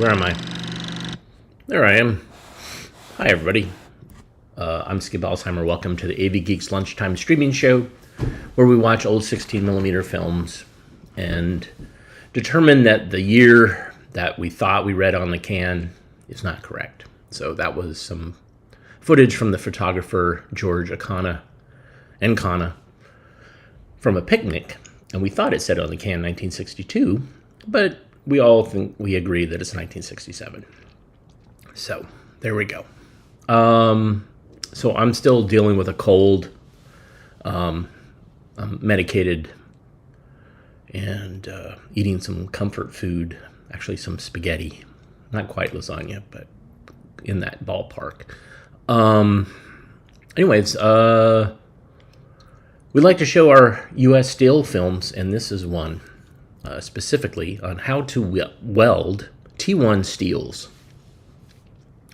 Where am I? There I am. Hi, everybody. I'm Skip Alzheimer. Welcome to the AV Geeks Lunchtime Streaming Show, where we watch old 16mm films and determine that the year that we thought we read on the can is not correct. So that was some footage from the photographer George Acona from a picnic, and we thought it said on the can 1962, but we all think we agree that it's 1967. So there we go. So I'm still dealing with a cold. I'm medicated and eating some comfort food, actually some spaghetti. Not quite lasagna, but in that ballpark. Anyways, we like to show our U.S. Steel films, and this is one specifically on how to weld T-1 steels.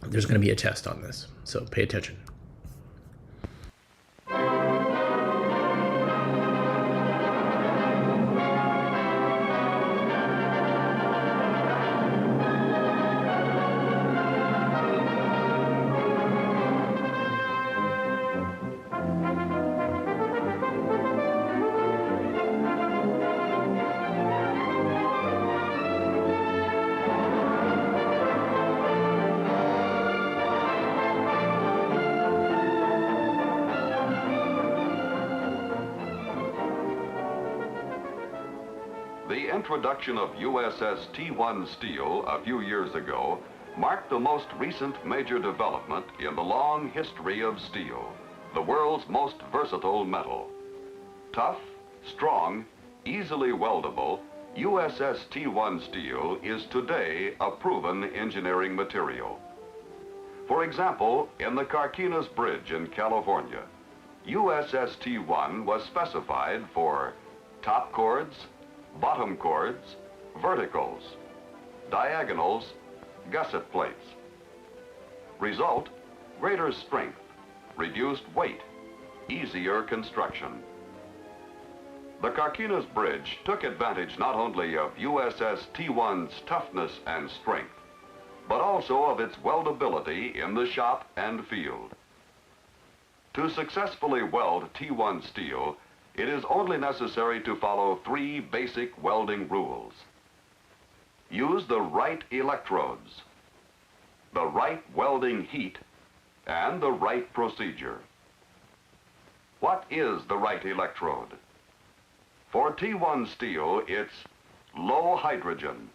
There's going to be a test on this, so pay attention. The introduction of USS T-1 Steel a few years ago marked the most recent major development in the long history of steel, the world's most versatile metal. Tough, strong, easily weldable, USS T-1 Steel is today a proven engineering material. For example, in the Carquinez Bridge in California, USS T-1 was specified for top chords, bottom chords, verticals, diagonals, gusset plates. Result, greater strength, reduced weight, easier construction. The Carquinez Bridge took advantage not only of USS T-1's toughness and strength, but also of its weldability in the shop and field. To successfully weld T-1 steel, it is only necessary to follow three basic welding rules. Use the right electrodes, the right welding heat, and the right procedure. What is the right electrode? For T-1 steel, it's low hydrogen,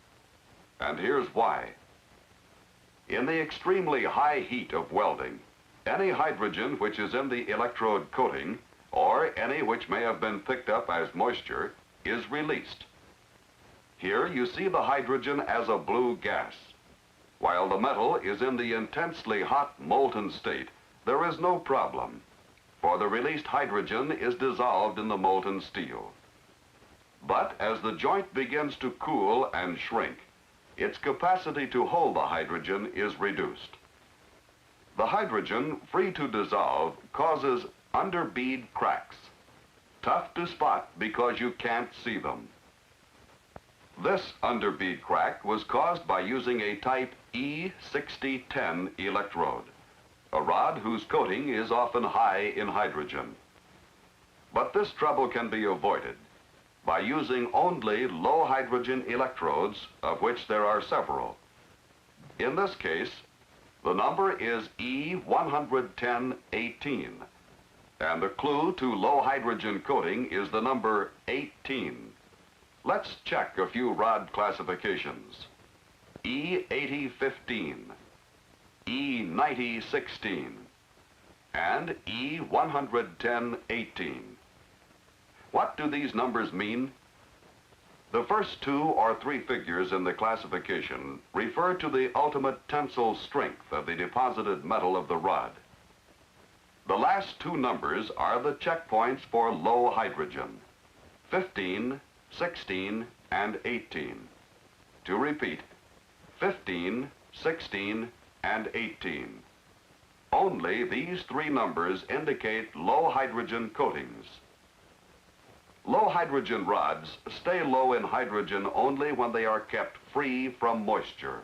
and here's why. In the extremely high heat of welding, any hydrogen which is in the electrode coating or any which may have been picked up as moisture, is released. Here you see the hydrogen as a blue gas. While the metal is in the intensely hot molten state, there is no problem, for the released hydrogen is dissolved in the molten steel. But as the joint begins to cool and shrink, its capacity to hold the hydrogen is reduced. The hydrogen, free to dissolve, causes underbead cracks, tough to spot because you can't see them. This underbead crack was caused by using a type E6010 electrode, a rod whose coating is often high in hydrogen. But this trouble can be avoided by using only low hydrogen electrodes, of which there are several. In this case, the number is E11018. And the clue to low hydrogen coating is the number 18. Let's check a few rod classifications. E8015, E9016, and E11018. What do these numbers mean? The first two or three figures in the classification refer to the ultimate tensile strength of the deposited metal of the rod. The last two numbers are the checkpoints for low hydrogen, 15, 16, and 18. To repeat, 15, 16, and 18. Only these three numbers indicate low hydrogen coatings. Low hydrogen rods stay low in hydrogen only when they are kept free from moisture.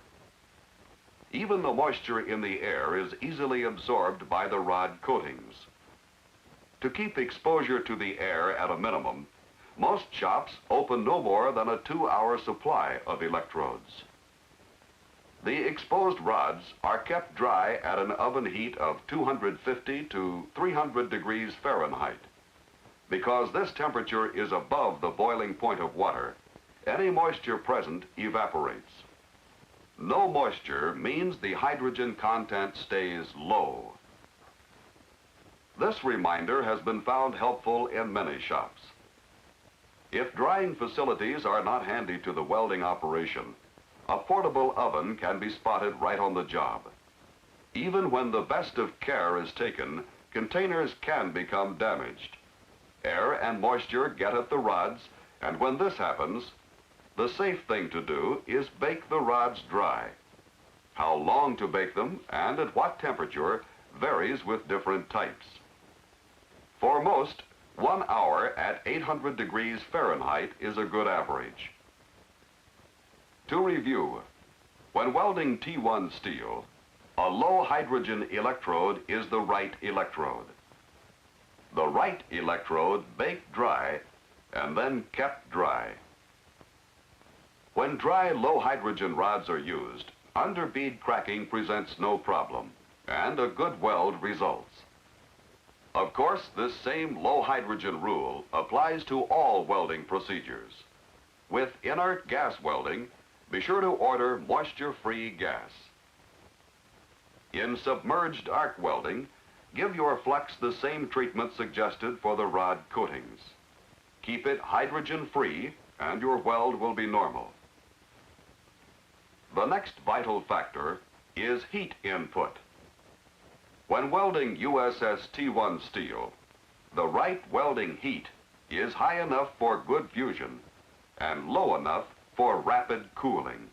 Even the moisture in the air is easily absorbed by the rod coatings. To keep exposure to the air at a minimum, most shops open no more than a 2-hour supply of electrodes. The exposed rods are kept dry at an oven heat of 250 to 300 degrees Fahrenheit. Because this temperature is above the boiling point of water, any moisture present evaporates. No moisture means the hydrogen content stays low. This reminder has been found helpful in many shops. If drying facilities are not handy to the welding operation, a portable oven can be spotted right on the job. Even when the best of care is taken, containers can become damaged. Air and moisture get at the rods, and when this happens, the safe thing to do is bake the rods dry. How long to bake them and at what temperature varies with different types. For most, 1 hour at 800 degrees Fahrenheit is a good average. To review, when welding T1 steel, a low hydrogen electrode is the right electrode. The right electrode baked dry and then kept dry. When dry low hydrogen rods are used, underbead cracking presents no problem and a good weld results. Of course, this same low hydrogen rule applies to all welding procedures. With inert gas welding, be sure to order moisture-free gas. In submerged arc welding, give your flux the same treatment suggested for the rod coatings. Keep it hydrogen-free and your weld will be normal. The next vital factor is heat input. When welding USS T-1 steel, the right welding heat is high enough for good fusion and low enough for rapid cooling.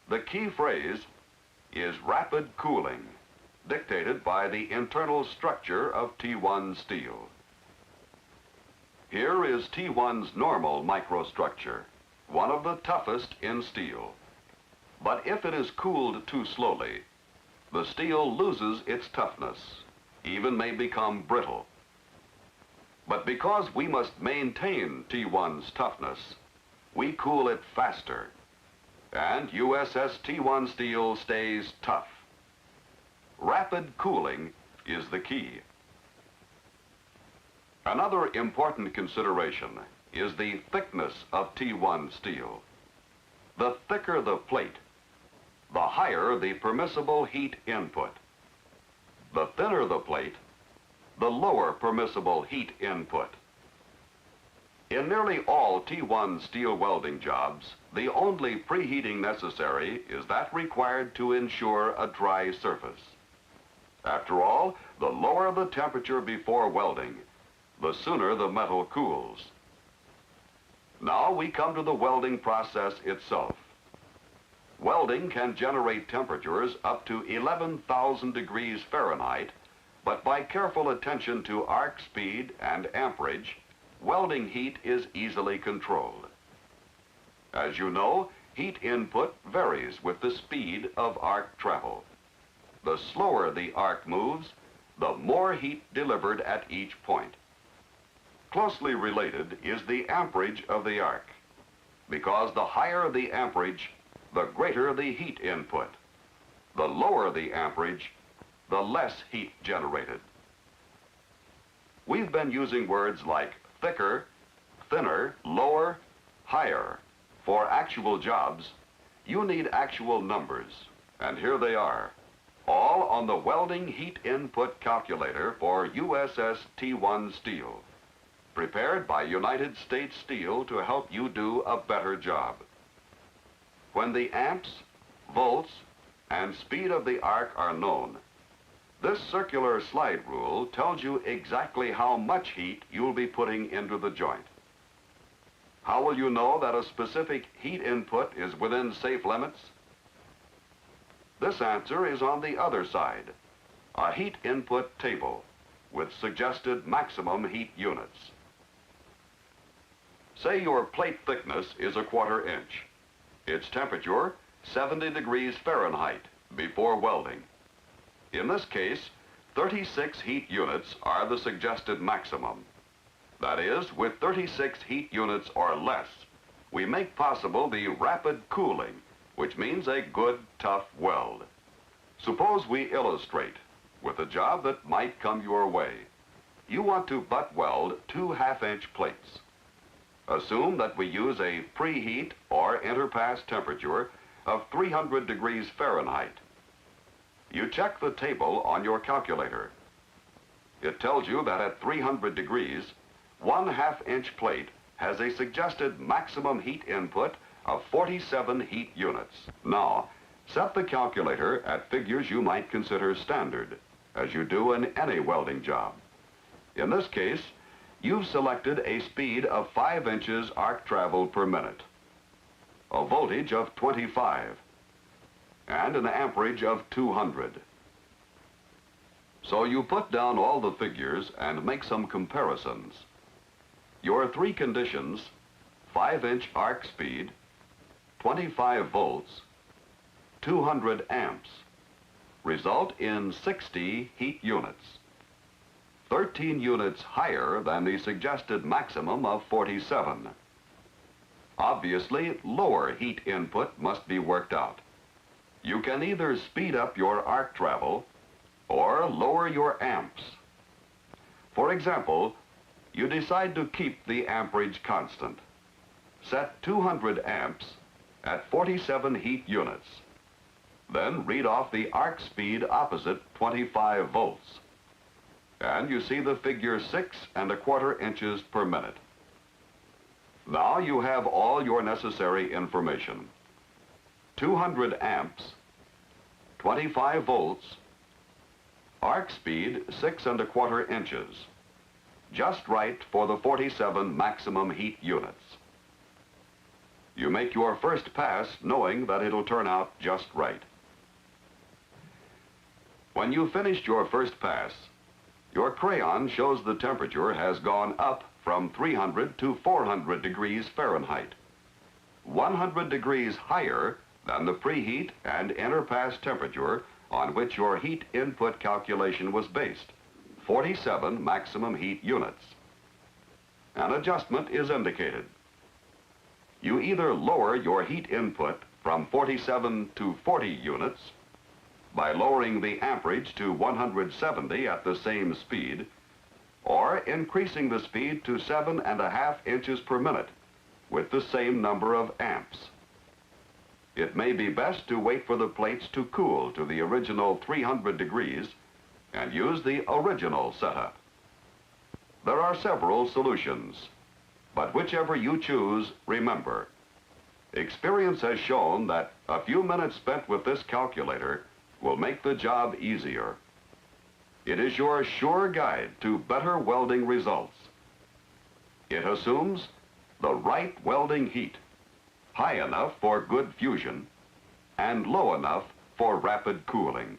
The key phrase is rapid cooling, dictated by the internal structure of T1 steel. Here is T1's normal microstructure, one of the toughest in steel. But if it is cooled too slowly, the steel loses its toughness, even may become brittle. But because we must maintain T1's toughness, we cool it faster, and USS T1 steel stays tough. Rapid cooling is the key. Another important consideration is the thickness of T1 steel. The thicker the plate, the higher the permissible heat input. The thinner the plate, the lower permissible heat input. In nearly all T1 steel welding jobs, the only preheating necessary is that required to ensure a dry surface. After all, the lower the temperature before welding, the sooner the metal cools. Now we come to the welding process itself. Welding can generate temperatures up to 11,000 degrees Fahrenheit, but by careful attention to arc speed and amperage, welding heat is easily controlled. As you know, heat input varies with the speed of arc travel. The slower the arc moves, the more heat delivered at each point. Closely related is the amperage of the arc, because the higher the amperage, the greater the heat input. The lower the amperage, the less heat generated. We've been using words like thicker, thinner, lower, higher. For actual jobs, you need actual numbers, and here they are, all on the welding heat input calculator for USS T1 steel, prepared by United States Steel to help you do a better job. When the amps, volts, and speed of the arc are known, this circular slide rule tells you exactly how much heat you'll be putting into the joint. How will you know that a specific heat input is within safe limits? This answer is on the other side, a heat input table with suggested maximum heat units. Say your plate thickness is 1/4 inch. Its temperature, 70 degrees Fahrenheit, before welding. In this case, 36 heat units are the suggested maximum. That is, with 36 heat units or less, we make possible the rapid cooling, which means a good, tough weld. Suppose we illustrate with a job that might come your way. You want to butt weld 2 half-inch plates. Assume that we use a preheat or interpass temperature of 300 degrees Fahrenheit. You check the table on your calculator. It tells you that at 300 degrees, 1 half-inch plate has a suggested maximum heat input of 47 heat units. Now, set the calculator at figures you might consider standard, as you do in any welding job. In this case, you've selected a speed of 5 inches arc travel per minute, a voltage of 25, and an amperage of 200. So you put down all the figures and make some comparisons. Your 3 conditions, 5-inch arc speed, 25 volts, 200 amps, result in 60 heat units, 13 units higher than the suggested maximum of 47. Obviously, lower heat input must be worked out. You can either speed up your arc travel or lower your amps. For example, you decide to keep the amperage constant. Set 200 amps at 47 heat units. Then read off the arc speed opposite 25 volts. And you see the figure 6 1/4 inches per minute. Now you have all your necessary information. 200 amps, 25 volts, arc speed 6 1/4 inches. Just right for the 47 maximum heat units. You make your first pass knowing that it'll turn out just right. When you've finished your first pass, your crayon shows the temperature has gone up from 300 to 400 degrees Fahrenheit, 100 degrees higher than the preheat and interpass temperature on which your heat input calculation was based, 47 maximum heat units. An adjustment is indicated. You either lower your heat input from 47 to 40 units by lowering the amperage to 170 at the same speed, or increasing the speed to 7 1/2 inches per minute with the same number of amps. It may be best to wait for the plates to cool to the original 300 degrees and use the original setup. There are several solutions, but whichever you choose, remember, experience has shown that a few minutes spent with this calculator will make the job easier. It is your sure guide to better welding results. It assumes the right welding heat, high enough for good fusion and low enough for rapid cooling.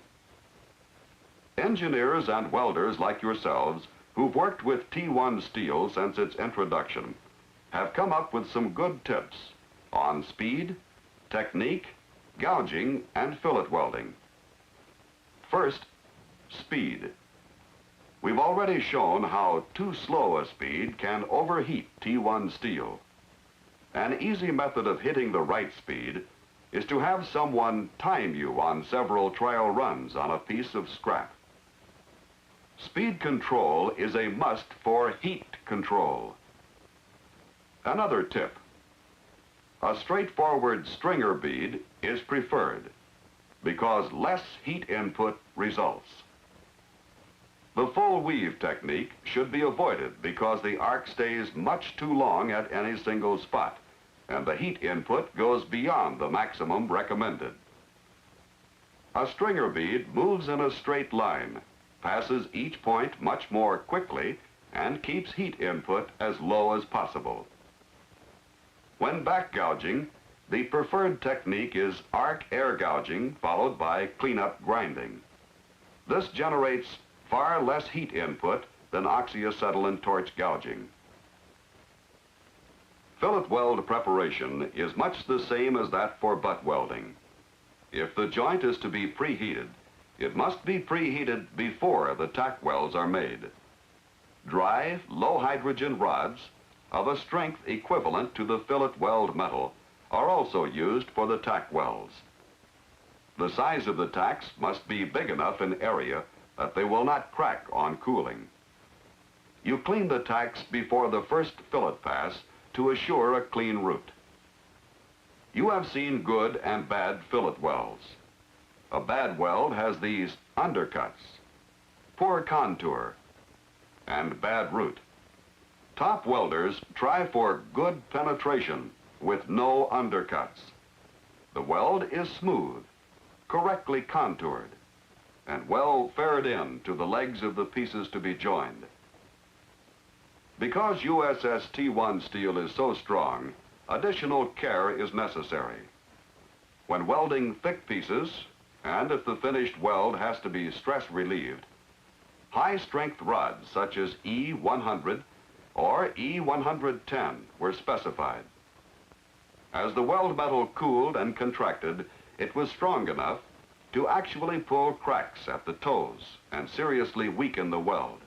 Engineers and welders like yourselves who've worked with T-1 steel since its introduction have come up with some good tips on speed, technique, gouging, and fillet welding. First, speed. We've already shown how too slow a speed can overheat T-1 steel. An easy method of hitting the right speed is to have someone time you on several trial runs on a piece of scrap. Speed control is a must for heat control. Another tip. A straightforward stringer bead is preferred because less heat input results. The full weave technique should be avoided because the arc stays much too long at any single spot, and the heat input goes beyond the maximum recommended. A stringer bead moves in a straight line, passes each point much more quickly, and keeps heat input as low as possible. When back gouging, the preferred technique is arc air gouging followed by cleanup grinding. This generates far less heat input than oxyacetylene torch gouging. Fillet weld preparation is much the same as that for butt welding. If the joint is to be preheated, it must be preheated before the tack welds are made. Dry, low-hydrogen rods of a strength equivalent to the fillet weld metal are also used for the tack welds. The size of the tacks must be big enough in area that they will not crack on cooling. You clean the tacks before the first fillet pass to assure a clean route. You have seen good and bad fillet welds. A bad weld has these undercuts, poor contour, and bad route. Top welders try for good penetration with no undercuts. The weld is smooth, correctly contoured, and well faired in to the legs of the pieces to be joined. Because USS T-1 steel is so strong, additional care is necessary. When welding thick pieces, and if the finished weld has to be stress relieved, high-strength rods such as E100 or E110 were specified. As the weld metal cooled and contracted, it was strong enough to actually pull cracks at the toes and seriously weaken the weld.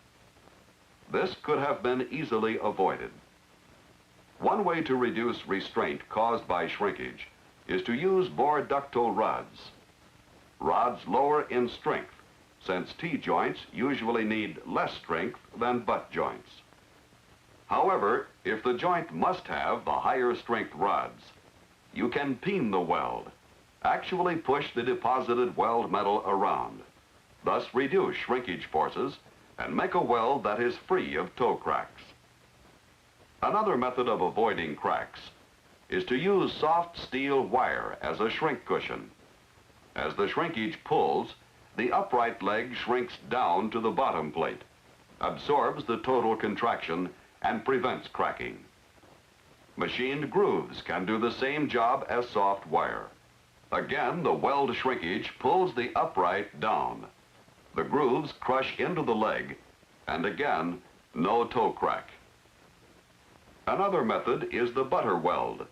This could have been easily avoided. One way to reduce restraint caused by shrinkage is to use more ductile rods. Rods lower in strength, since T-joints usually need less strength than butt joints. However, if the joint must have the higher strength rods, you can peen the weld, actually push the deposited weld metal around, thus reduce shrinkage forces and make a weld that is free of toe cracks. Another method of avoiding cracks is to use soft steel wire as a shrink cushion. As the shrinkage pulls, the upright leg shrinks down to the bottom plate, absorbs the total contraction, and prevents cracking. Machined grooves can do the same job as soft wire. Again, the weld shrinkage pulls the upright down. The grooves crush into the leg, and again, no toe crack. Another method is the butter weld.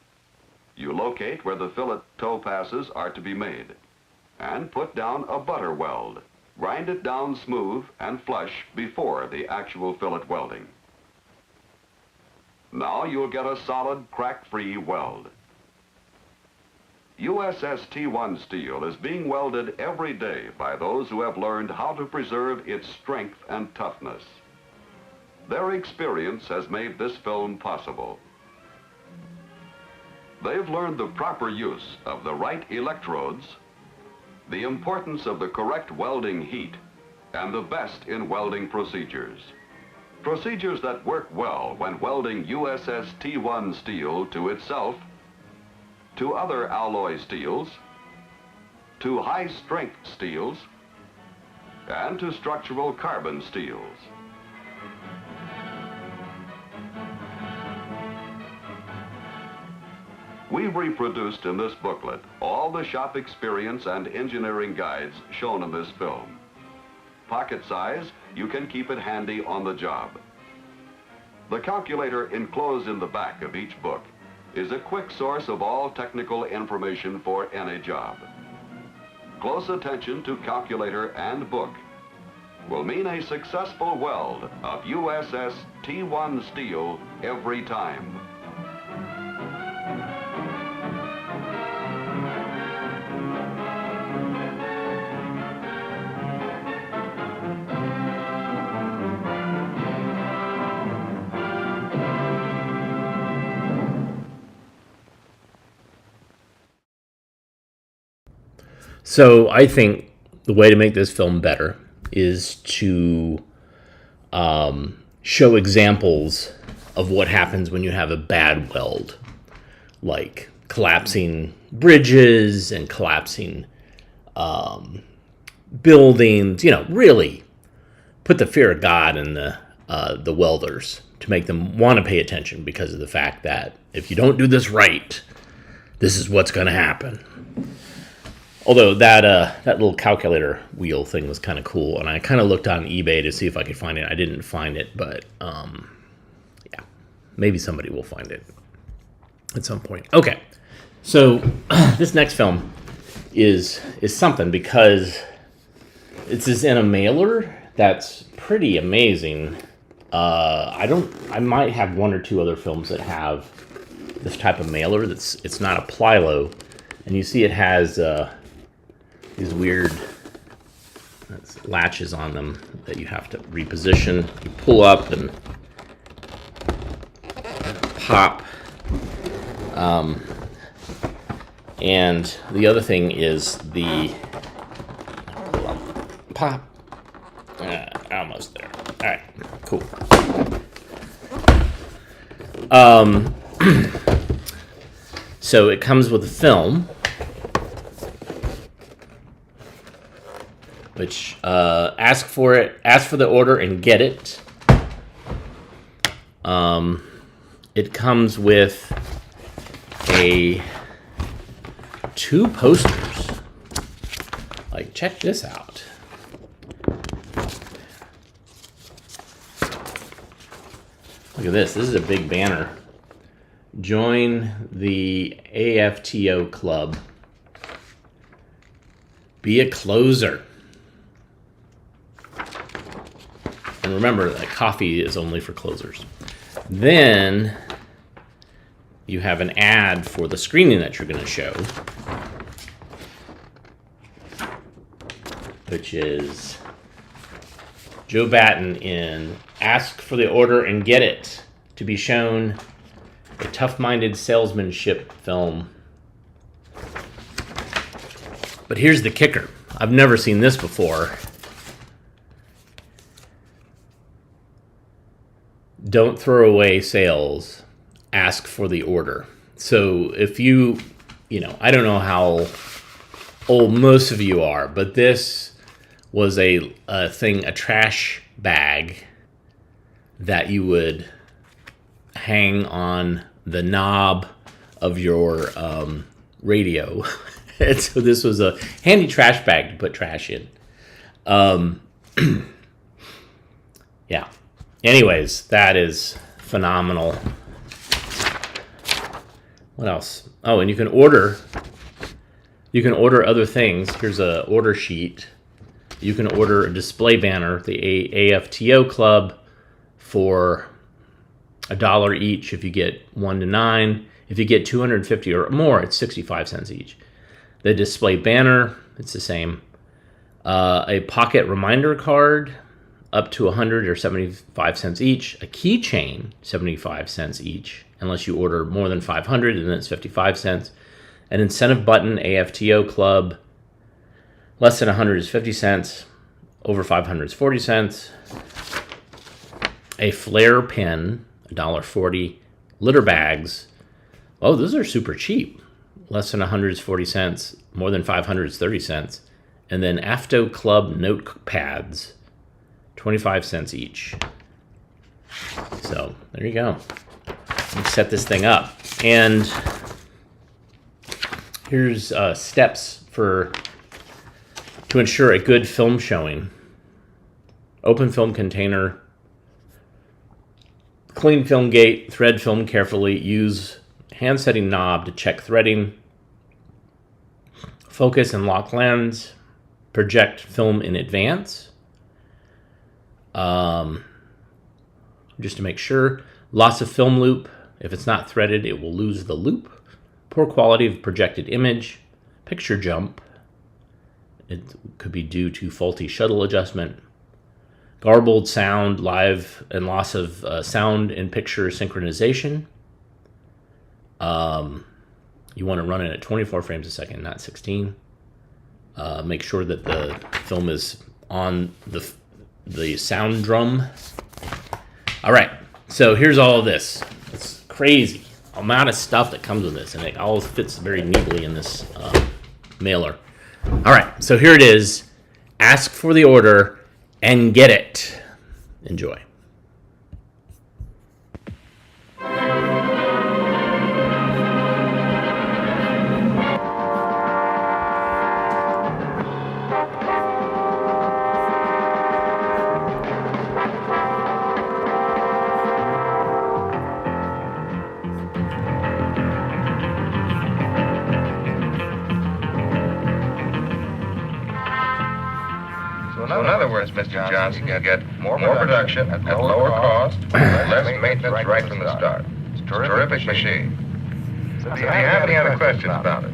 You locate where the fillet toe passes are to be made, and put down a butter weld. Grind it down smooth and flush before the actual fillet welding. Now you'll get a solid, crack-free weld. USS T-1 steel is being welded every day by those who have learned how to preserve its strength and toughness. Their experience has made this film possible. They've learned the proper use of the right electrodes, the importance of the correct welding heat, and the best in welding procedures. Procedures that work well when welding USS T-1 steel to itself, to other alloy steels, to high-strength steels, and to structural carbon steels. We've reproduced in this booklet all the shop experience and engineering guides shown in this film. Pocket size, you can keep it handy on the job. The calculator enclosed in the back of each book is a quick source of all technical information for any job. Close attention to calculator and book will mean a successful weld of USS T-1 steel every time. So I think the way to make this film better is to show examples of what happens when you have a bad weld, like collapsing bridges and collapsing buildings. You know, really put the fear of God in the welders to make them want to pay attention, because of the fact that if you don't do this right, this is what's going to happen. Although that little calculator wheel thing was kind of cool, and I kind of looked on eBay to see if I could find it. I didn't find it, but yeah, maybe somebody will find it at some point. Okay, so this next film is something, because it's in a mailer that's pretty amazing. I might have one or two other films that have this type of mailer. It's not a Plilo, and you see it has these weird latches on them that you have to reposition. You pull up and pop. And the other thing is the pop. Almost there. All right, cool. So it comes with a film, which ask for the order and get it. It comes with two posters. Like, check this out. Look at this. This is a big banner. Join the AFTO club. Be a closer. And remember that coffee is only for closers. Then you have an ad for the screening that you're going to show, which is Joe Batten in Ask for the Order and Get It, to be shown a tough-minded salesmanship film. But here's the kicker. I've never seen this before. Don't throw away sales. Ask for the order. So if you I don't know how old most of you are, but this was a trash bag that you would hang on the knob of your radio. And so this was a handy trash bag to put trash in. Yeah. Anyways, that is phenomenal. What else? Oh, and you can order other things. Here's a order sheet. You can order a display banner, the AFTO Club, for $1 each if you get 1 to 9. If you get 250 or more, it's 65 cents each. The display banner, it's the same. A pocket reminder card, up to 100 or 75 cents each. A keychain, 75 cents each, unless you order more than 500, and then it's 55 cents. An incentive button, AFTO Club, less than 100 is 50 cents, over 500 is 40 cents. A flare pen, $1.40. Litter bags, oh, those are super cheap. Less than 100 is 40 cents, more than 500 is 30 cents. And then AFTO Club notepads, 25 cents each. So there you go. Let's set this thing up. And here's steps to ensure a good film showing. Open film container. Clean film gate. Thread film carefully. Use hand setting knob to check threading. Focus and lock lens. Project film in advance. Just to make sure. Loss of film loop. If it's not threaded, it will lose the loop. Poor quality of projected image. Picture jump. It could be due to faulty shuttle adjustment. Garbled sound, live, and loss of sound and picture synchronization. You want to run it at 24 frames a second, not 16. Make sure that the film is on the sound drum. All right, so here's all of this. It's crazy amount of stuff that comes with this, and it all fits very neatly in this mailer. All right, so here it is. Ask for the order and get it. Enjoy. other words, Mr. Johnson, you get more production at lower cost, less maintenance right from the start. It's a terrific machine. So do you have any other questions about it?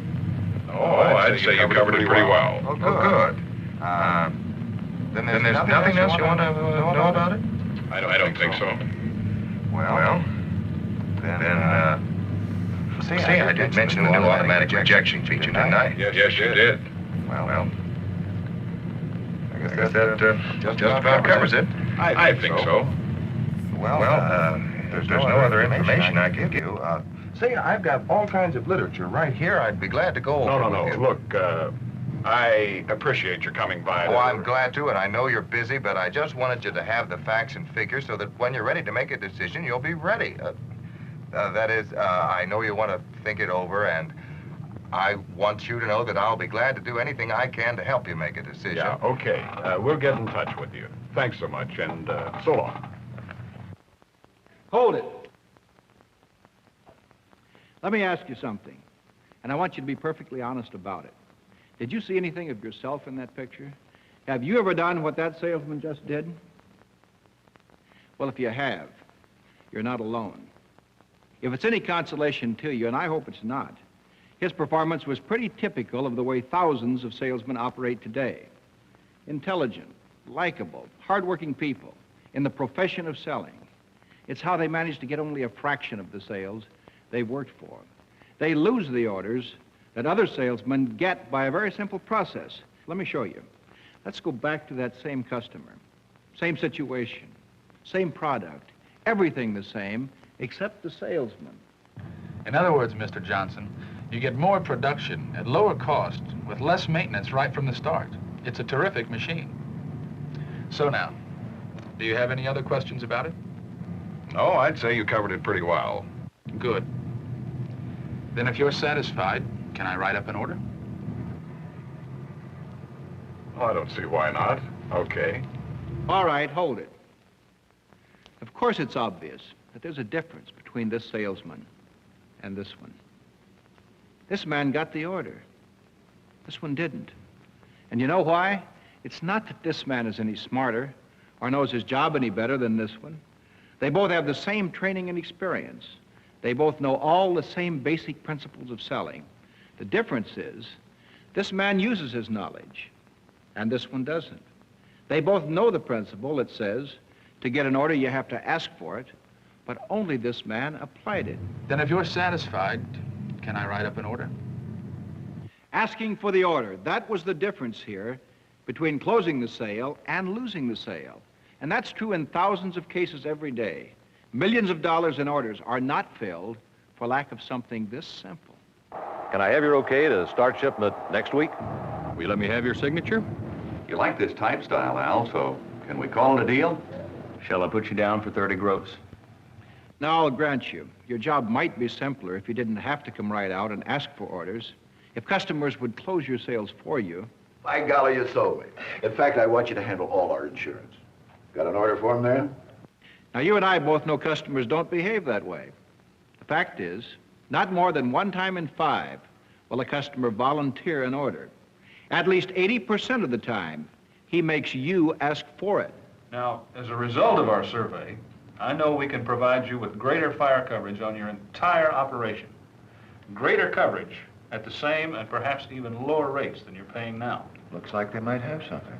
Oh, I'd say you covered it pretty well. Oh, good. Then there's nothing else you want to know about it? I don't think so. Well, then, see, I did mention the new automatic rejection feature, didn't I? Yes, you did. Well, I guess that just about covers it. I think so. Well, there's no other information I can give you. See, I've got all kinds of literature right here. I'd be glad to go over No. with you. Look, I appreciate your coming by. Oh, I'm glad to, and I know you're busy, but I just wanted you to have the facts and figures so that when you're ready to make a decision, you'll be ready. That is, I know you want to think it over, and I want you to know that I'll be glad to do anything I can to help you make a decision. Yeah, okay. We'll get in touch with you. Thanks so much, and so long. Hold it. Let me ask you something, and I want you to be perfectly honest about it. Did you see anything of yourself in that picture? Have you ever done what that salesman just did? Well, if you have, you're not alone. If it's any consolation to you, and I hope it's not, his performance was pretty typical of the way thousands of salesmen operate today. Intelligent, likable, hardworking people in the profession of selling. It's how they manage to get only a fraction of the sales they've worked for. They lose the orders that other salesmen get by a very simple process. Let me show you. Let's go back to that same customer. Same situation, same product, everything the same, except the salesman. In other words, Mr. Johnson, you get more production at lower cost with less maintenance right from the start. It's a terrific machine. So now, do you have any other questions about it? No, I'd say you covered it pretty well. Good. Then if you're satisfied, can I write up an order? Well, I don't see why not. Okay. All right, hold it. Of course it's obvious that there's a difference between this salesman and this one. This man got the order. This one didn't. And you know why? It's not that this man is any smarter or knows his job any better than this one. They both have the same training and experience. They both know all the same basic principles of selling. The difference is, this man uses his knowledge, and this one doesn't. They both know the principle that says, to get an order, you have to ask for it, but only this man applied it. Then if you're satisfied, can I write up an order? Asking for the order, that was the difference here between closing the sale and losing the sale. And that's true in thousands of cases every day. Millions of dollars in orders are not filled for lack of something this simple. Can I have your okay to start shipment next week? Will you let me have your signature? You like this type style, Al, so can we call it a deal? Shall I put you down for 30 gross? Now, I'll grant you, your job might be simpler if you didn't have to come right out and ask for orders. If customers would close your sales for you. By golly, you sold me. In fact, I want you to handle all our insurance. Got an order for him there? Now, you and I both know customers don't behave that way. The fact is, not more than one time in 5 will a customer volunteer an order. At least 80% of the time, he makes you ask for it. Now, as a result of our survey, I know we can provide you with greater fire coverage on your entire operation. Greater coverage at the same and perhaps even lower rates than you're paying now. Looks like they might have something.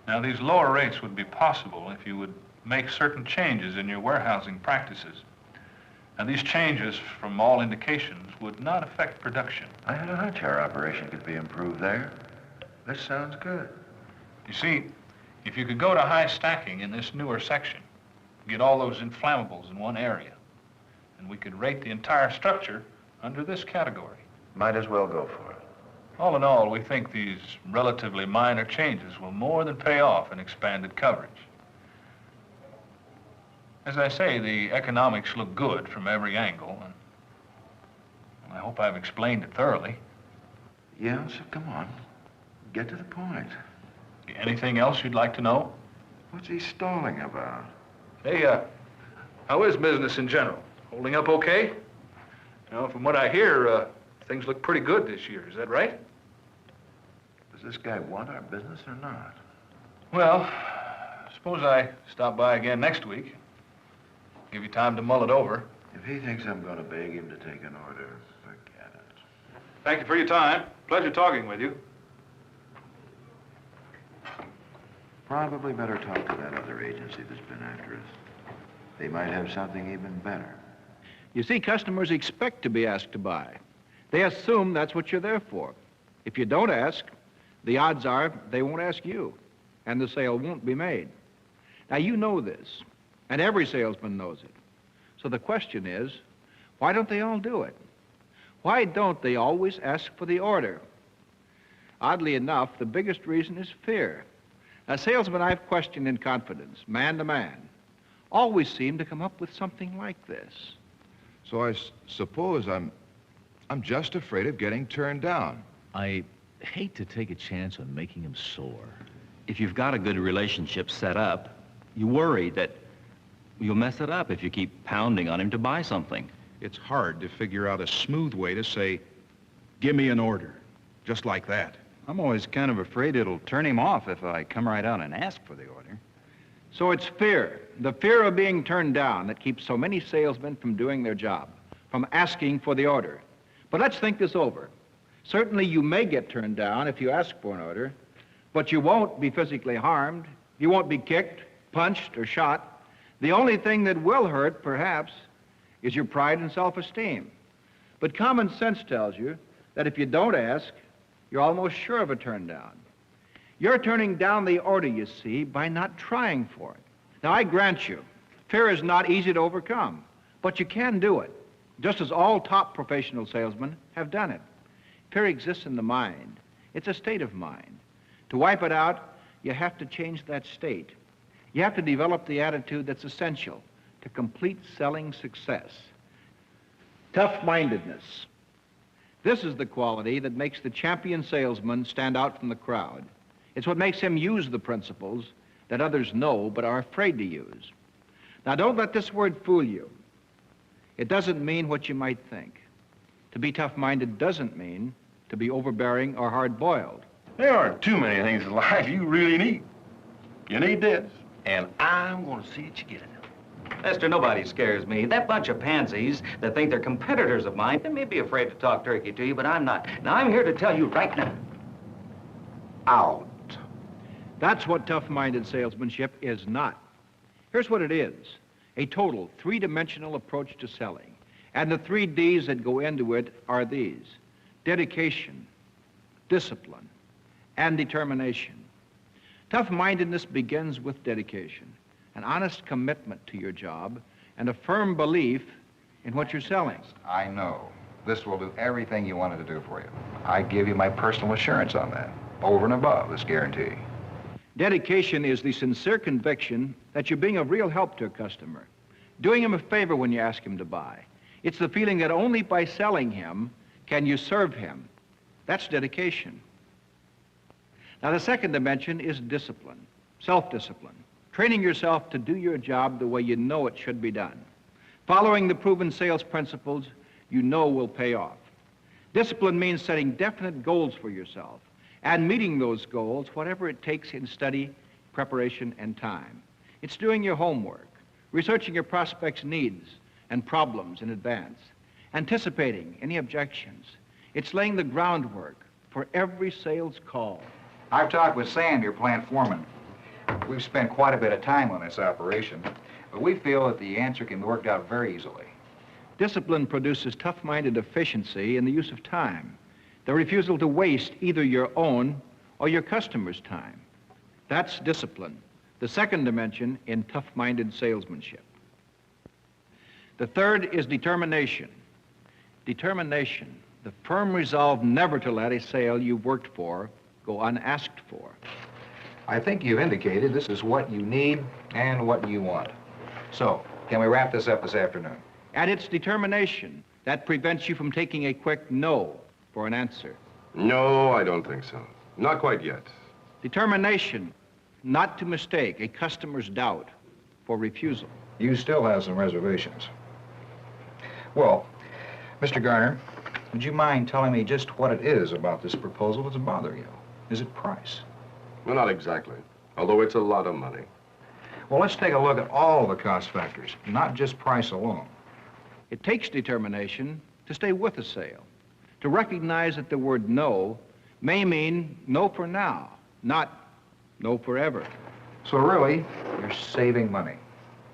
Now, these lower rates would be possible if you would make certain changes in your warehousing practices. Now, these changes, from all indications, would not affect production. I had a hunch our operation could be improved there. This sounds good. You see, if you could go to high stacking in this newer section, get all those inflammables in one area, and we could rate the entire structure under this category. Might as well go for it. All in all, we think these relatively minor changes will more than pay off in expanded coverage. As I say, the economics look good from every angle, and I hope I've explained it thoroughly. Yeah, so come on. Get to the point. Anything else you'd like to know? What's he stalling about? Hey, how is business in general? Holding up okay? You know, from what I hear, things look pretty good this year. Is that right? Does this guy want our business or not? Well, suppose I stop by again next week. Give you time to mull it over. If he thinks I'm going to beg him to take an order, forget it. Thank you for your time. Pleasure talking with you. Probably better talk to that other agency that's been after us. They might have something even better. You see, customers expect to be asked to buy. They assume that's what you're there for. If you don't ask, the odds are they won't ask you, and the sale won't be made. Now, you know this, and every salesman knows it. So the question is, why don't they all do it? Why don't they always ask for the order? Oddly enough, the biggest reason is fear. A salesman I've questioned in confidence, man to man, always seem to come up with something like this. So I suppose I'm just afraid of getting turned down. I hate to take a chance on making him sore. If you've got a good relationship set up, you worry that you'll mess it up if you keep pounding on him to buy something. It's hard to figure out a smooth way to say, give me an order, just like that. I'm always kind of afraid it'll turn him off if I come right out and ask for the order. So it's fear, the fear of being turned down, that keeps so many salesmen from doing their job, from asking for the order. But let's think this over. Certainly you may get turned down if you ask for an order, but you won't be physically harmed. You won't be kicked, punched, or shot. The only thing that will hurt, perhaps, is your pride and self-esteem. But common sense tells you that if you don't ask, you're almost sure of a turn down. You're turning down the order, you see, by not trying for it. Now, I grant you, fear is not easy to overcome, but you can do it, just as all top professional salesmen have done it. Fear exists in the mind. It's a state of mind. To wipe it out, you have to change that state. You have to develop the attitude that's essential to complete selling success. Tough-mindedness. This is the quality that makes the champion salesman stand out from the crowd. It's what makes him use the principles that others know but are afraid to use. Now, don't let this word fool you. It doesn't mean what you might think. To be tough-minded doesn't mean to be overbearing or hard-boiled. There aren't too many things in life you really need. You need this, and I'm going to see that you get it. Lester, nobody scares me. That bunch of pansies that think they're competitors of mine, they may be afraid to talk turkey to you, but I'm not. Now, I'm here to tell you right now. Out. That's what tough-minded salesmanship is not. Here's what it is. A total three-dimensional approach to selling. And the 3 Ds that go into it are these: dedication, discipline, and determination. Tough-mindedness begins with dedication, an honest commitment to your job, and a firm belief in what you're selling. I know. This will do everything you wanted to do for you. I give you my personal assurance on that, over and above this guarantee. Dedication is the sincere conviction that you're being of real help to a customer, doing him a favor when you ask him to buy. It's the feeling that only by selling him can you serve him. That's dedication. Now, the second dimension is discipline, self-discipline, training yourself to do your job the way you know it should be done, following the proven sales principles you know will pay off. Discipline means setting definite goals for yourself and meeting those goals, whatever it takes in study, preparation, and time. It's doing your homework, researching your prospect's needs and problems in advance, anticipating any objections. It's laying the groundwork for every sales call. I've talked with Sam, your plant foreman. We've spent quite a bit of time on this operation, but we feel that the answer can be worked out very easily. Discipline produces tough-minded efficiency in the use of time, the refusal to waste either your own or your customer's time. That's discipline, the second dimension in tough-minded salesmanship. The third is determination. Determination, the firm resolve never to let a sale you've worked for go unasked for. I think you've indicated this is what you need and what you want. So, can we wrap this up this afternoon? And it's determination that prevents you from taking a quick no for an answer. No, I don't think so. Not quite yet. Determination not to mistake a customer's doubt for refusal. You still have some reservations. Well, Mr. Garner, would you mind telling me just what it is about this proposal that's bothering you? Is it price? Well, not exactly. although it's a lot of money. Well, let's take a look at all the cost factors, not just price alone. It takes determination to stay with a sale, to recognize that the word no may mean no for now, not no forever. So really, you're saving money.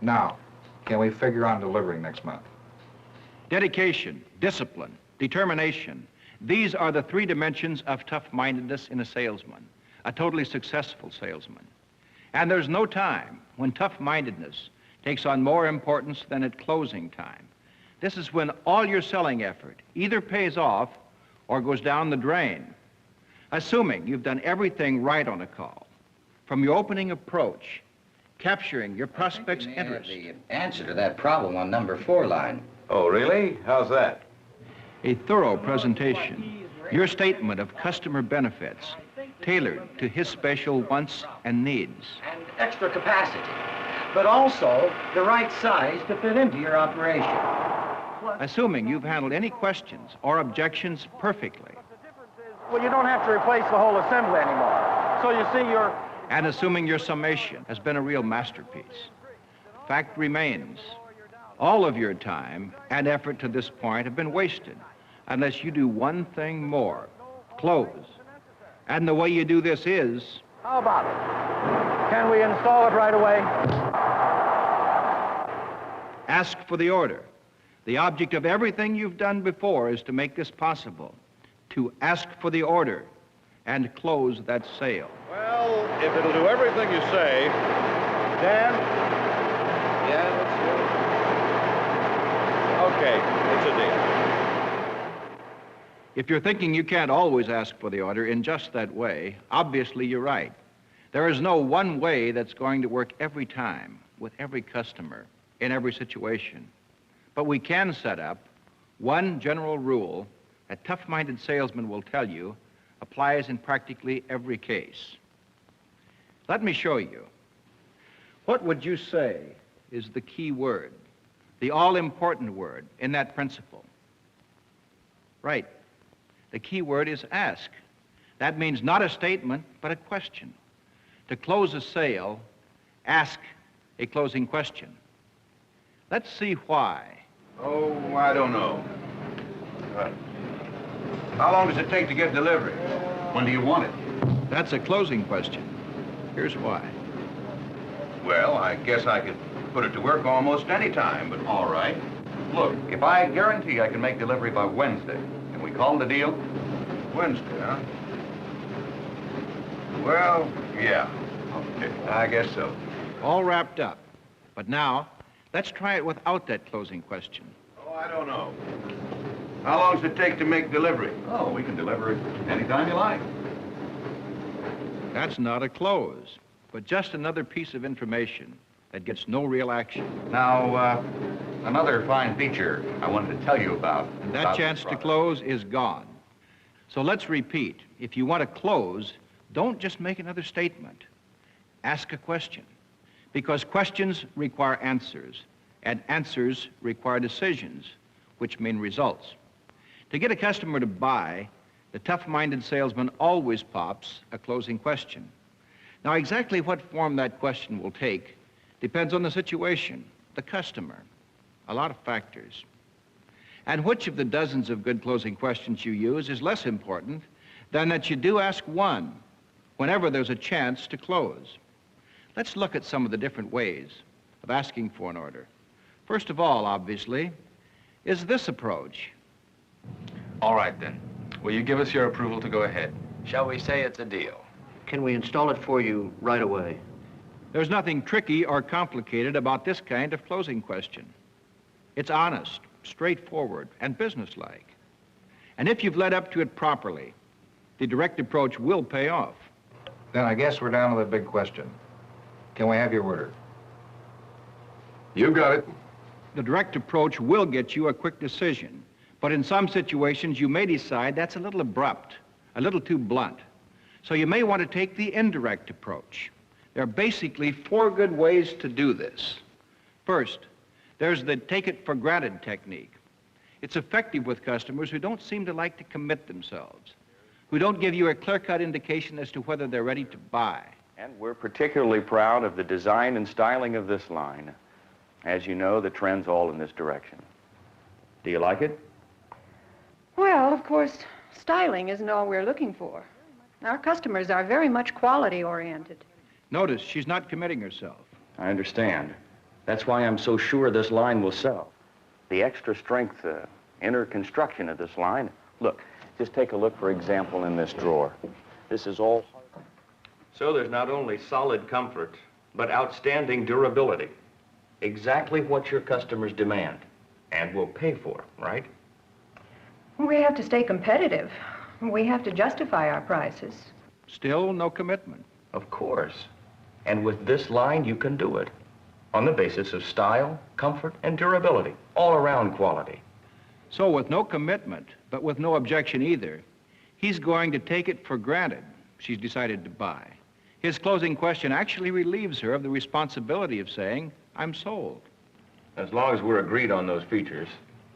Now, can we figure on delivering next month? Dedication, discipline, determination. These are the three dimensions of tough-mindedness in a salesman, a totally successful salesman. And there's no time when tough-mindedness takes on more importance than at closing time. This is when all your selling effort either pays off or goes down the drain. Assuming you've done everything right on a call, from your opening approach, capturing your prospect's interest. The answer to that problem on number 4 line. Oh, really? How's that? A thorough presentation, your statement of customer benefits, tailored to his special wants and needs. And extra capacity, but also the right size to fit into your operation. Assuming you've handled any questions or objections perfectly. Well, you don't have to replace the whole assembly anymore. So you see, And assuming your summation has been a real masterpiece. Fact remains, all of your time and effort to this point have been wasted unless you do one thing more, close. And the way you do this is... How about it? Can we install it right away? Ask for the order. The object of everything you've done before is to make this possible, to ask for the order and close that sale. Well, if it'll do everything you say, Dan? Yeah, let's do it. Okay, it's a deal. If you're thinking you can't always ask for the order in just that way, obviously you're right. There is no one way that's going to work every time, with every customer, in every situation. But we can set up one general rule a tough-minded salesman will tell you applies in practically every case. Let me show you. What would you say is the key word, the all-important word in that principle? Right. The key word is ask. That means not a statement, but a question. To close a sale, ask a closing question. Let's see why. Oh, I don't know. How long does it take to get delivery? When do you want it? That's a closing question. Here's why. Well, I guess I could put it to work almost any time, but... All right. Look, if I guarantee I can make delivery by Wednesday, can we call it a deal? Wednesday, huh? Well, yeah. Okay, I guess so. All wrapped up. But now, let's try it without that closing question. Oh, I don't know. How long does it take to make delivery? Oh, we can deliver it anytime you like. That's not a close, but just another piece of information that gets no real action. Now, another fine feature I wanted to tell you about. And that chance to close is gone. So let's repeat. If you want to close, don't just make another statement. Ask a question. Because questions require answers, and answers require decisions, which mean results. To get a customer to buy, the tough-minded salesman always pops a closing question. Now, exactly what form that question will take depends on the situation, the customer, a lot of factors. And which of the dozens of good closing questions you use is less important than that you do ask one whenever there's a chance to close. Let's look at some of the different ways of asking for an order. First of all, obviously, is this approach. All right, then. Will you give us your approval to go ahead? Shall we say it's a deal? Can we install it for you right away? There's nothing tricky or complicated about this kind of closing question. It's honest, straightforward, and businesslike. And if you've led up to it properly, the direct approach will pay off. Then I guess we're down to the big question. Can we have your order? You got it. The direct approach will get you a quick decision, but in some situations you may decide that's a little abrupt, a little too blunt. So you may want to take the indirect approach. There are basically 4 good ways to do this. First, there's the take-it-for-granted technique. It's effective with customers who don't seem to like to commit themselves, who don't give you a clear-cut indication as to whether they're ready to buy. And we're particularly proud of the design and styling of this line. As you know, the trend's all in this direction. Do you like it? Well, of course, styling isn't all we're looking for. Our customers are very much quality-oriented. Notice, she's not committing herself. I understand. That's why I'm so sure this line will sell. The extra strength, inner construction of this line. Look, just take a look, for example, in this drawer. This is all. So there's not only solid comfort, but outstanding durability. Exactly what your customers demand and will pay for, right? We have to stay competitive. We have to justify our prices. Still no commitment. Of course. And with this line, you can do it. On the basis of style, comfort, and durability. All-around quality. So with no commitment, but with no objection either, he's going to take it for granted she's decided to buy. His closing question actually relieves her of the responsibility of saying, I'm sold. As long as we're agreed on those features,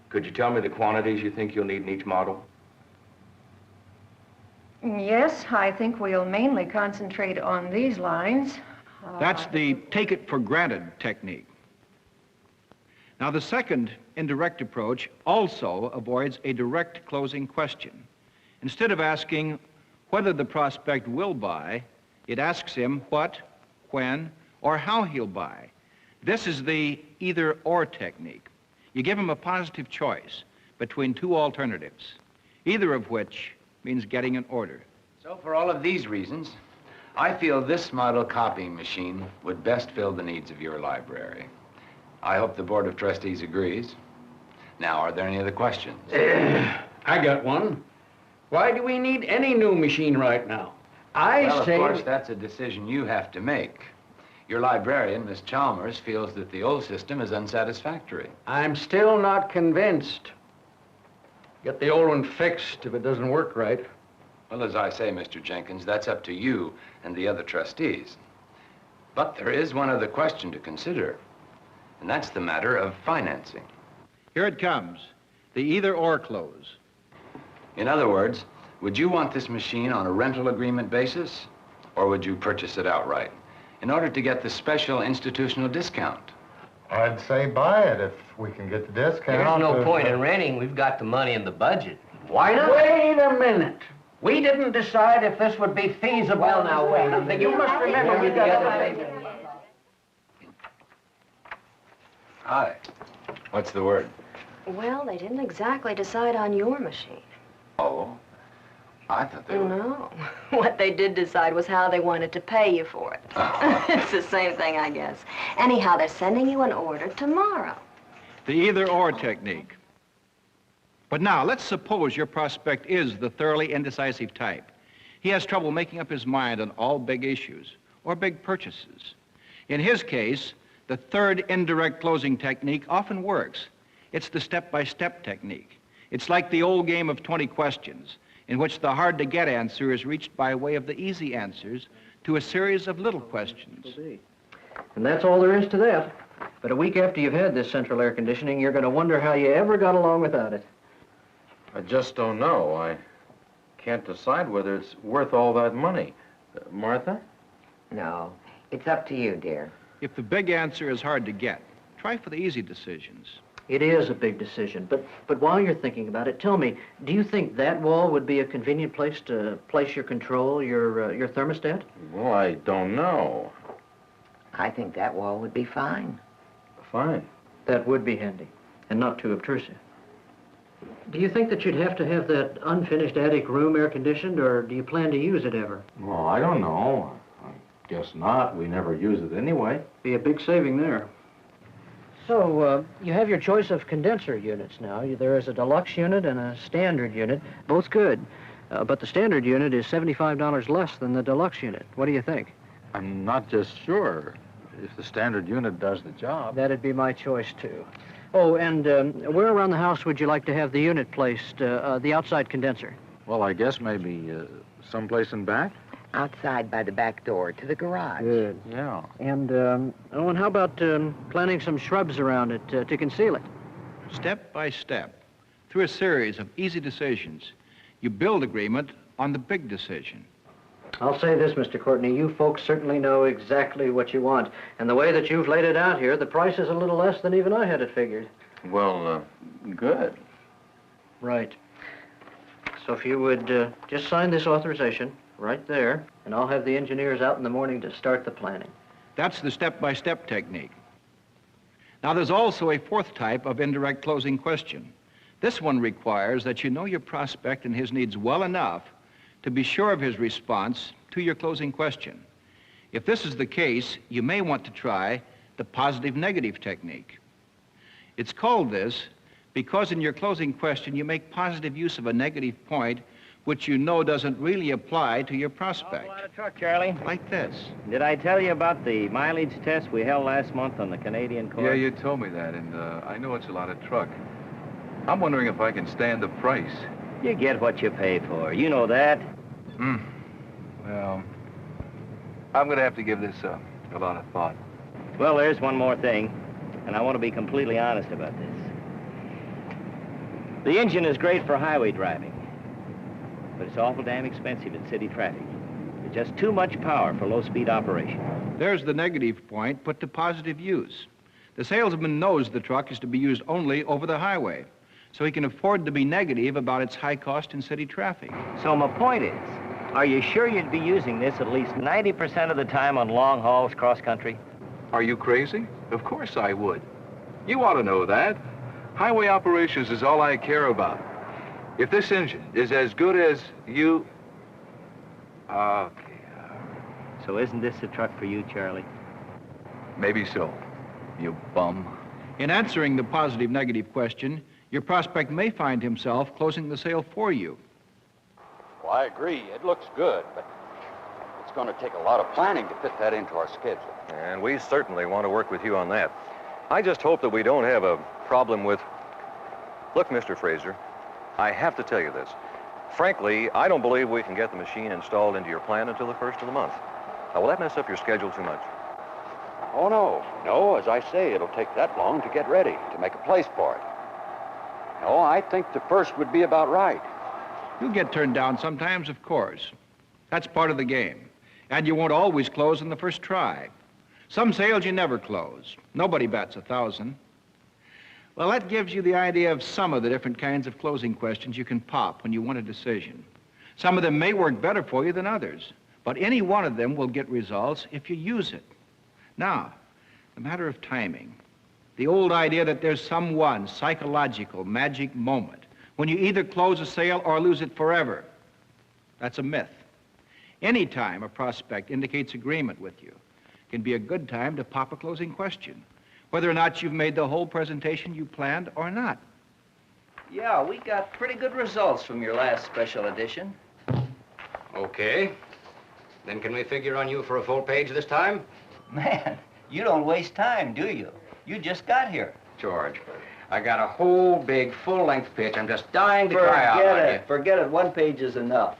could you tell me the quantities you think you'll need in each model? Yes, I think we'll mainly concentrate on these lines. That's the take it for granted technique. Now, the second indirect approach also avoids a direct closing question. Instead of asking whether the prospect will buy, it asks him what, when, or how he'll buy. This is the either-or technique. You give him a positive choice between two alternatives, either of which means getting an order. So for all of these reasons, I feel this model copying machine would best fill the needs of your library. I hope the Board of Trustees agrees. Now, are there any other questions? I got one. Why do we need any new machine right now? Well, of course, that's a decision you have to make. Your librarian, Miss Chalmers, feels that the old system is unsatisfactory. I'm still not convinced. Get the old one fixed if it doesn't work right. Well, as I say, Mr. Jenkins, that's up to you and the other trustees. But there is one other question to consider, and that's the matter of financing. Here it comes, the either-or clause. In other words, would you want this machine on a rental agreement basis, or would you purchase it outright in order to get the special institutional discount? I'd say buy it if we can get the discount. There's no point in renting. We've got the money in the budget. Why not? Wait a minute. We didn't decide if this would be feasible. Well, now, wait a minute. You must remember we got to... Hi. What's the word? Well, they didn't exactly decide on your machine. Oh, I thought they were... No. What they did decide was how they wanted to pay you for it. It's the same thing, I guess. Anyhow, they're sending you an order tomorrow. The either-or technique. But now, let's suppose your prospect is the thoroughly indecisive type. He has trouble making up his mind on all big issues or big purchases. In his case, the third indirect closing technique often works. It's the step-by-step technique. It's like the old game of 20 questions, in which the hard-to-get answer is reached by way of the easy answers to a series of little questions. And that's all there is to that. But a week after you've had this central air conditioning, you're going to wonder how you ever got along without it. I just don't know. I can't decide whether it's worth all that money. Martha? No, it's up to you, dear. If the big answer is hard to get, try for the easy decisions. It is a big decision, but while you're thinking about it, tell me, do you think that wall would be a convenient place to place your control, your thermostat? Well, I don't know. I think that wall would be fine. Fine. That would be handy, and not too obtrusive. Do you think that you'd have to have that unfinished attic room air-conditioned, or do you plan to use it ever? Well, I don't know. I guess not. We never use it anyway. Be a big saving there. So, you have your choice of condenser units now. There is a deluxe unit and a standard unit, both good. But the standard unit is $75 less than the deluxe unit. What do you think? I'm not just sure if the standard unit does the job. That'd be my choice, too. Oh, and where around the house would you like to have the unit placed, the outside condenser? Well, I guess maybe someplace in back? Outside by the back door to the garage. Good. Yeah. And, and how about planting some shrubs around it to conceal it? Step by step, through a series of easy decisions, you build agreement on the big decision. I'll say this, Mr. Courtney, you folks certainly know exactly what you want. And the way that you've laid it out here, the price is a little less than even I had it figured. Well, good. Right. So if you would just sign this authorization right there, and I'll have the engineers out in the morning to start the planning. That's the step-by-step technique. Now, there's also a fourth type of indirect closing question. This one requires that you know your prospect and his needs well enough to be sure of his response to your closing question. If this is the case, you may want to try the positive-negative technique. It's called this because in your closing question, you make positive use of a negative point which you know doesn't really apply to your prospect. Out of truck, Charlie. Like this. Did I tell you about the mileage test we held last month on the Canadian car? Yeah, you told me that, and I know it's a lot of truck. I'm wondering if I can stand the price. You get what you pay for. You know that. Well, I'm going to have to give this a lot of thought. Well, there's one more thing, and I want to be completely honest about this. The engine is great for highway driving, but it's awful damn expensive in city traffic. There's just too much power for low-speed operation. There's the negative point put to positive use. The salesman knows the truck is to be used only over the highway, so he can afford to be negative about its high cost in city traffic. So my point is, are you sure you'd be using this at least 90% of the time on long hauls cross-country? Are you crazy? Of course I would. You ought to know that. Highway operations is all I care about. If this engine is as good as you... Okay. So isn't this a truck for you, Charlie? Maybe so, you bum. In answering the positive-negative question, your prospect may find himself closing the sale for you. Well, I agree. It looks good, but it's going to take a lot of planning to fit that into our schedule. And we certainly want to work with you on that. I just hope that we don't have a problem with... Look, Mr. Fraser, I have to tell you this. Frankly, I don't believe we can get the machine installed into your plan until the 1st of the month. Will that mess up your schedule too much? Oh, no. No, as I say, it'll take that long to get ready, to make a place for it. No, I think the 1st would be about right. You'll get turned down sometimes, of course. That's part of the game. And you won't always close in the first try. Some sales you never close. Nobody bats 1,000. Well, that gives you the idea of some of the different kinds of closing questions you can pop when you want a decision. Some of them may work better for you than others, but any one of them will get results if you use it. Now, the matter of timing. The old idea that there's some one psychological magic moment when you either close a sale or lose it forever. That's a myth. Any time a prospect indicates agreement with you can be a good time to pop a closing question, whether or not you've made the whole presentation you planned or not. Yeah, we got pretty good results from your last special edition. Okay. Then can we figure on you for a full page this time? Man, you don't waste time, do you? You just got here. George, I got a whole big full-length pitch. I'm just dying to try out on you. Forget it. One page is enough.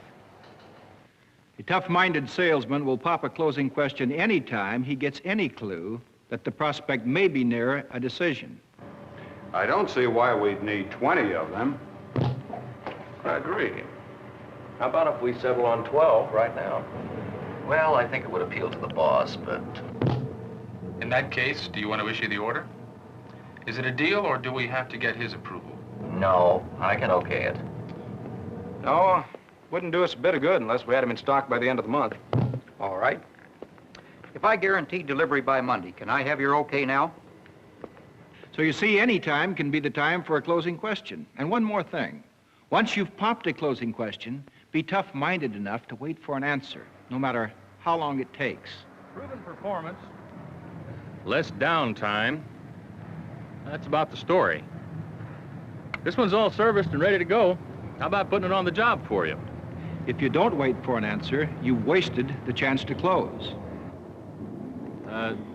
A tough-minded salesman will pop a closing question any time he gets any clue that the prospect may be near a decision. I don't see why we'd need 20 of them. I agree. How about if we settle on 12 right now? Well, I think it would appeal to the boss, but... In that case, do you want to issue the order? Is it a deal, or do we have to get his approval? No, I can okay it. No, wouldn't do us a bit of good unless we had them in stock by the end of the month. All right. If I guarantee delivery by Monday, can I have your okay now? So you see, any time can be the time for a closing question. And one more thing. Once you've popped a closing question, be tough-minded enough to wait for an answer, no matter how long it takes. Proven performance. Less downtime. That's about the story. This one's all serviced and ready to go. How about putting it on the job for you? If you don't wait for an answer, you've wasted the chance to close.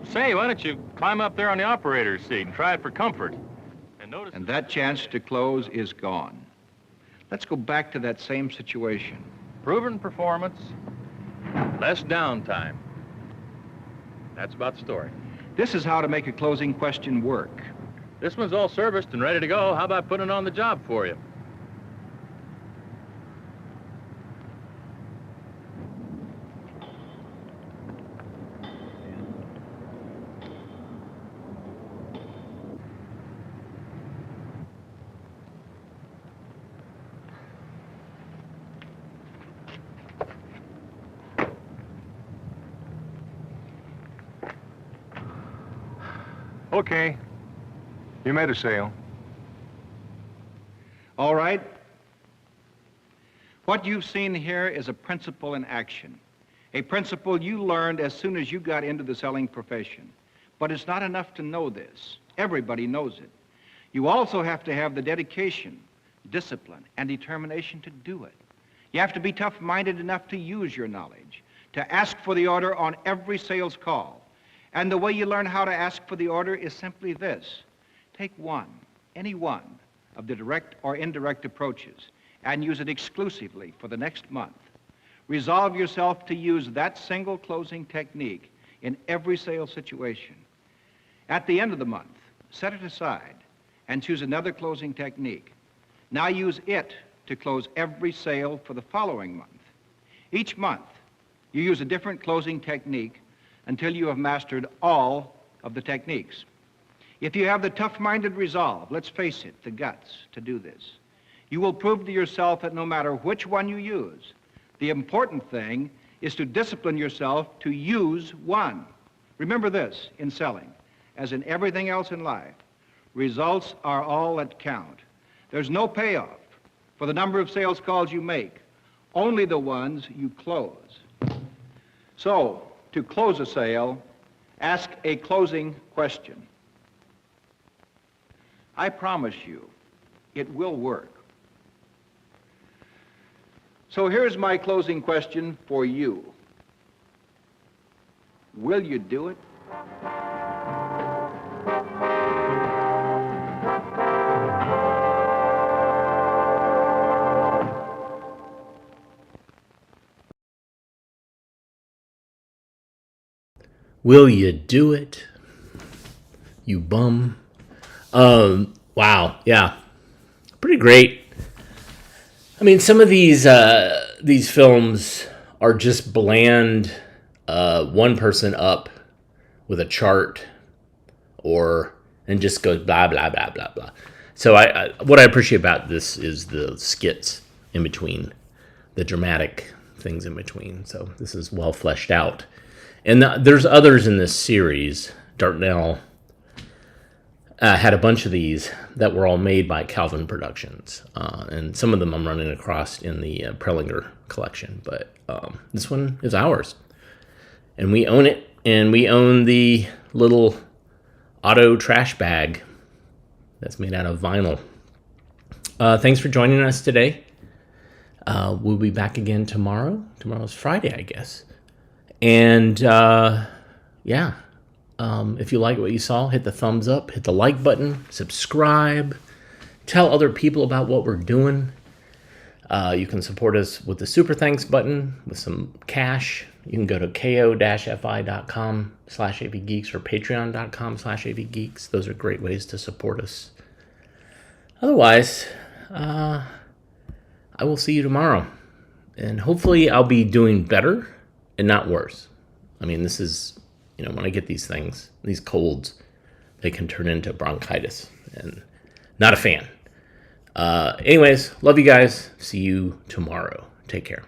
Say, why don't you climb up there on the operator's seat and try it for comfort? And that chance to close is gone. Let's go back to that same situation. Proven performance, less downtime. That's about the story. This is how to make a closing question work. This one's all serviced and ready to go. How about putting it on the job for you? Okay. You made a sale. All right. What you've seen here is a principle in action, a principle you learned as soon as you got into the selling profession. But it's not enough to know this. Everybody knows it. You also have to have the dedication, discipline, and determination to do it. You have to be tough-minded enough to use your knowledge, to ask for the order on every sales call. And the way you learn how to ask for the order is simply this. Take any one of the direct or indirect approaches, and use it exclusively for the next month. Resolve yourself to use that single closing technique in every sales situation. At the end of the month, set it aside and choose another closing technique. Now use it to close every sale for the following month. Each month, you use a different closing technique until you have mastered all of the techniques. If you have the tough-minded resolve, let's face it, the guts to do this, you will prove to yourself that no matter which one you use, the important thing is to discipline yourself to use one. Remember this in selling, as in everything else in life, results are all that count. There's no payoff for the number of sales calls you make, only the ones you close. So, to close a sale, ask a closing question. I promise you, it will work. So here's my closing question for you. Will you do it? Will you do it? You bum. Wow, yeah. Pretty great. I mean, some of these films are just bland, one person up with a chart and just goes blah, blah, blah, blah, blah. So what I appreciate about this is the skits in between, the dramatic things in between. So this is well fleshed out. And there's others in this series. Dartnell had a bunch of these that were all made by Calvin Productions. And some of them I'm running across in the Prelinger collection. But this one is ours. And we own it. And we own the little auto trash bag that's made out of vinyl. Thanks for joining us today. We'll be back again tomorrow. Tomorrow's Friday, I guess. And yeah, if you like what you saw, hit the thumbs up, hit the like button, subscribe, tell other people about what we're doing. You can support us with the super thanks button with some cash. You can go to ko-fi.com/avgeeks or patreon.com/avgeeks. Those are great ways to support us. Otherwise, I will see you tomorrow. And hopefully I'll be doing better and not worse. I mean, this is, when I get these things, these colds, they can turn into bronchitis, and not a fan. Anyways, love you guys. See you tomorrow. Take care.